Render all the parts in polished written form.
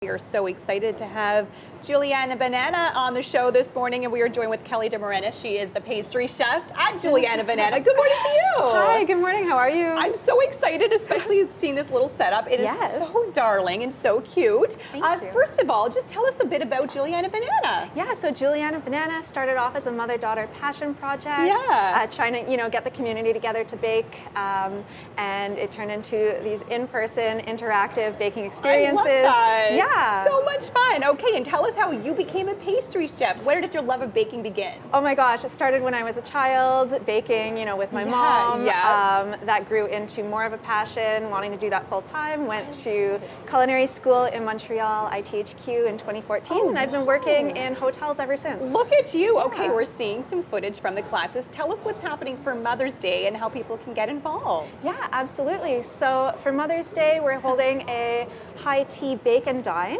We are so excited to have Julianna Banana on the show this morning, and we are joined with Kelly DeMorena. She is the pastry chef at Julianna Banana. Good morning to you. Hi, good morning. How are you? I'm so excited, especially seeing this little setup. It is so darling and so cute. Thank you. First of all, just tell us a bit about Julianna Banana. Yeah, so Julianna Banana started off as a mother-daughter passion project. Trying to, get the community together to bake, and it turned into these in-person interactive baking experiences. I love that. Yeah. So much fun. Okay, and tell us how you became a pastry chef. Where did your love of baking begin? Oh my gosh, it started when I was a child, baking, with my mom. That grew into more of a passion, wanting to do that full time. Went to culinary school in Montreal, ITHQ in 2014, and I've been working in hotels ever since. Look at you. Okay, we're seeing some footage from the classes. Tell us what's happening for Mother's Day and how people can get involved. Yeah, absolutely. So for Mother's Day, we're holding a high tea bake and dine.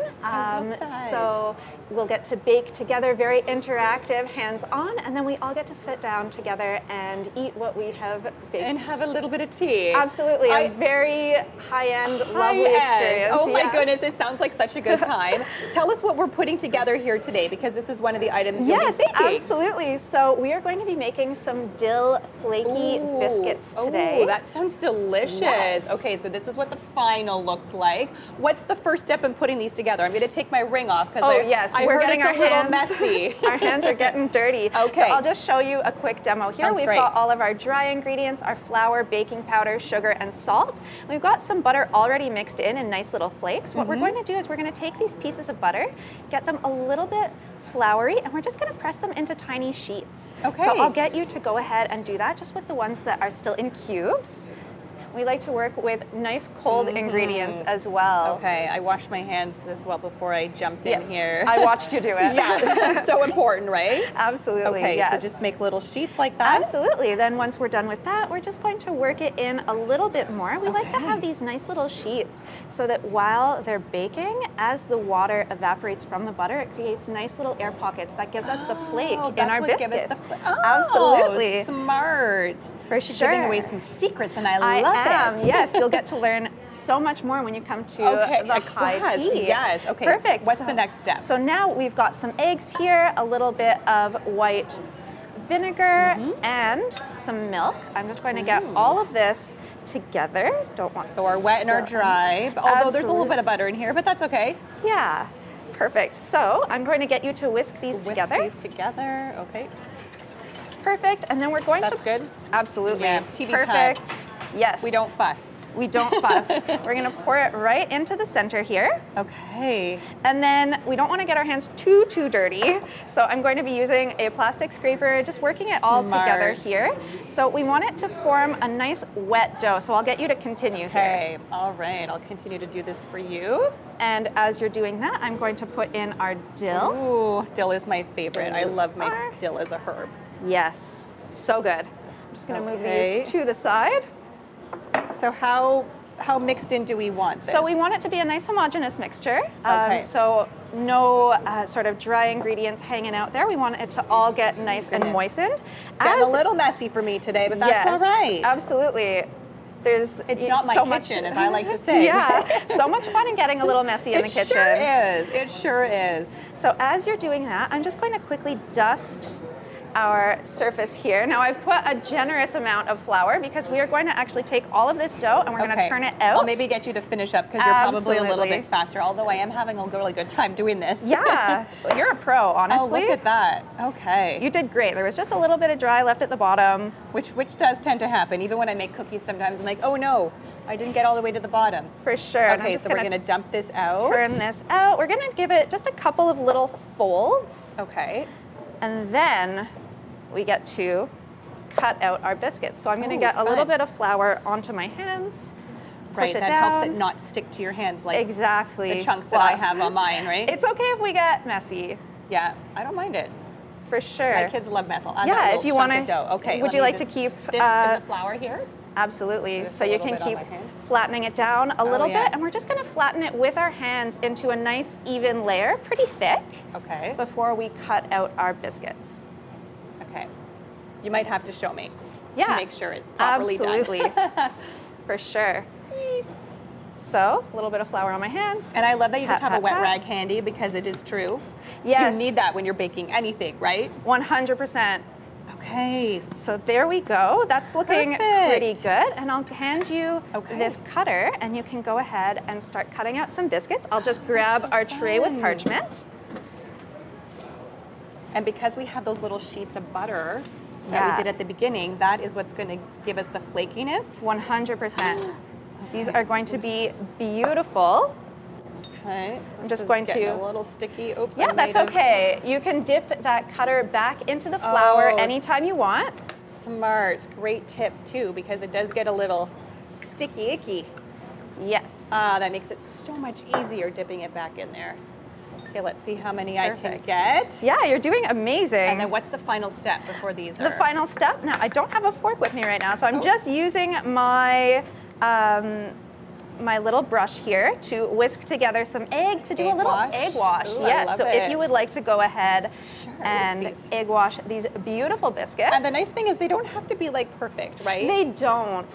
So we'll get to bake together, very interactive, hands-on, and then we all get to sit down together and eat what we have baked. And have a little bit of tea. Absolutely, a very high-end, lovely experience. Oh my goodness, it sounds like such a good time. Tell us what we're putting together here today, because this is one of the items you'll be baking. Absolutely. So we are going to be making some dill flaky biscuits today. Oh, that sounds delicious. Yes. Okay, so this is what the final looks like. What's the first step in putting these together? I'm going to take my ring off because I we're heard getting it's our a little hands messy. Our hands are getting dirty. Okay. So I'll just show you a quick demo here. We've got all of our dry ingredients, our flour, baking powder, sugar, and salt. We've got some butter already mixed in nice little flakes. What we're going to do is we're going to take these pieces of butter, get them a little bit floury, and we're just going to press them into tiny sheets. Okay. So I'll get you to go ahead and do that just with the ones that are still in cubes. We like to work with nice cold ingredients as well. Okay, I washed my hands as well before I jumped in here. I watched you do it. Yeah, so important, right? Absolutely, Okay, so just make little sheets like that? Absolutely. Then once we're done with that, we're just going to work it in a little bit more. We like to have these nice little sheets so that while they're baking, as the water evaporates from the butter, it creates nice little air pockets that gives us the flake in our biscuits. Absolutely. Smart. For sure. You're giving away some secrets, and I love it. Yes, you'll get to learn so much more when you come to the high tea. Yes, okay. Perfect. What's the next step? So now we've got some eggs here, a little bit of white vinegar, and some milk. I'm just going to get all of this together. Don't want so our wet and our dry, although there's a little bit of butter in here, but that's okay. Yeah, perfect. So I'm going to get you to whisk these together. Whisk these together, okay. Perfect, and then we're going That's good? Absolutely. Yeah, TV perfect. time. Yes. We don't fuss. We don't fuss. We're going to pour it right into the center here. Okay. And then we don't want to get our hands too dirty. So I'm going to be using a plastic scraper, just working it all together here. So we want it to form a nice wet dough. So I'll get you to continue here. Okay. All right. I'll continue to do this for you. And as you're doing that, I'm going to put in our dill. Ooh, dill is my favorite. I love my dill as a herb. Yes. So good. I'm just going to move these to the side. So how mixed in do we want this? So we want it to be a nice homogeneous mixture. Okay. So no sort of dry ingredients hanging out there. We want it to all get nice and moistened. It's getting a little messy for me today, but that's all right. Absolutely. It's not my kitchen, as I like to say. Yeah, so much fun in getting a little messy in the kitchen. It sure is. It sure is. So as you're doing that, I'm just going to quickly dust our surface here. Now I've put a generous amount of flour because we are going to actually take all of this dough and we're going to turn it out. I'll maybe get you to finish up because you're probably a little bit faster, although I am having a really good time doing this. Yeah, you're a pro, honestly. Oh, look at that. Okay. You did great. There was just a little bit of dry left at the bottom. Which does tend to happen. Even when I make cookies sometimes I'm like, oh no, I didn't get all the way to the bottom. For sure. Okay, so we're going to dump this out. Turn this out. We're going to give it just a couple of little folds. Okay. And then we get to cut out our biscuits. So I'm going to get a little bit of flour onto my hands. Right, that helps it not stick to your hands like the chunks that I have on mine, right? It's okay if we get messy. Yeah, I don't mind it. For sure. My kids love mess. Yeah, if you want to. Okay. Would you like to keep this? Is the flour here? Absolutely. So you can keep flattening it down a little bit, and we're just going to flatten it with our hands into a nice even layer, pretty thick. Okay. Before we cut out our biscuits. Okay. You might have to show me. Yeah. To make sure it's properly done. Absolutely. For sure. So a little bit of flour on my hands. And I love that you just Pat, have a pat, wet pat. rag handy, because it is true. Yes. You need that when you're baking anything, right? 100%. Okay. So there we go. That's looking Perfect. pretty good. And I'll hand you Okay. this cutter, and you can go ahead and start cutting out some biscuits. I'll just grab so our tray with fun. parchment. And because we have those little sheets of butter that Yeah. we did at the beginning, that is what's going to give us the flakiness. 100%. These are going to be beautiful. Okay. I'm just going to- a little sticky. Oops. Yeah, I that's might have- okay. You can dip that cutter back into the flour Oh, anytime you want. Smart. Great tip too, because it does get a little sticky, icky. Yes. That makes it so much easier dipping it back in there. Okay, let's see how many I can Perfect. get. Yeah, you're doing amazing. And then what's the final step before these are? The final step. Now, I don't have a fork with me right now, so I'm Oh. just using my my little brush here to whisk together some egg to do a Egg little wash? egg wash. Ooh, I yes. love So if it. you would like to go ahead Sure, and oopsies. egg wash these beautiful biscuits. And the nice thing is they don't have to be like perfect, right? They don't.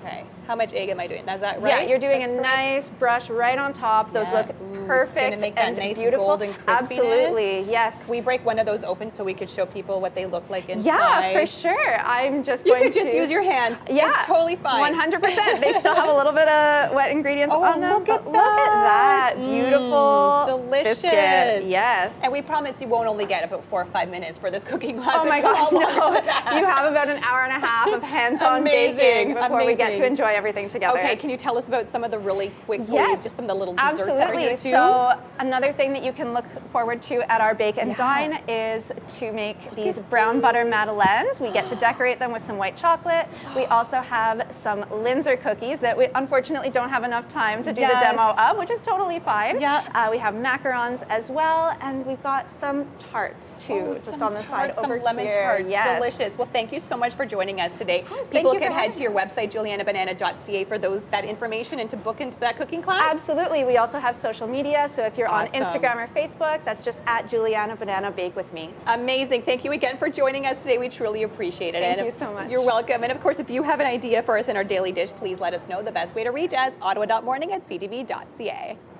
Okay. How much egg am I doing? Is that right? Yeah, you're doing That's a correct? nice brush right on top. Those Yeah. look Ooh, it's perfect gonna make that and nice beautiful. golden crispiness. Absolutely, yes. We break one of those open so we could show people what they look like inside. Yeah, for sure. I'm just You going could just to use your hands. Yeah, It's totally fine. 100%. They still have a little bit of wet ingredients Oh, on them. look at but look at that beautiful delicious. biscuit. Yes. And we promise you won't only get about 4 or 5 minutes for this cooking class. Oh my It's a gosh, lot no. longer than that. You have about an hour and a half of hands-on Amazing, baking before we get to amazing. enjoy everything together. Okay, can you tell us about some of the really quick ways, Yes, just some of the little desserts that are absolutely. here too? So another thing that you can look forward to at our Bake and Yeah. Dine is to make these brown butter madeleines. We get to decorate them with some white chocolate. We also have some Linzer cookies that we unfortunately don't have enough time to do the demo Yes. of, which is totally fine. Yeah. We have macarons as well, and we've got some tarts too, Oh, just some on the side tarts, over some lemon here. tarts. Yes. Delicious. Well, thank you so much for joining us today. Thank People you can for head having to your website, juliannabanana.ca, for that information and to book into that cooking class. Absolutely. We also have social media, so if you're on Awesome. Instagram or Facebook, that's just at Julianna Banana Bake with me. Amazing. Thank you again for joining us today. We truly appreciate it. Thank And you so much. You're welcome. And of course, if you have an idea for us in our daily dish, please let us know. The best way to reach us, ottawa.morning@ctv.ca.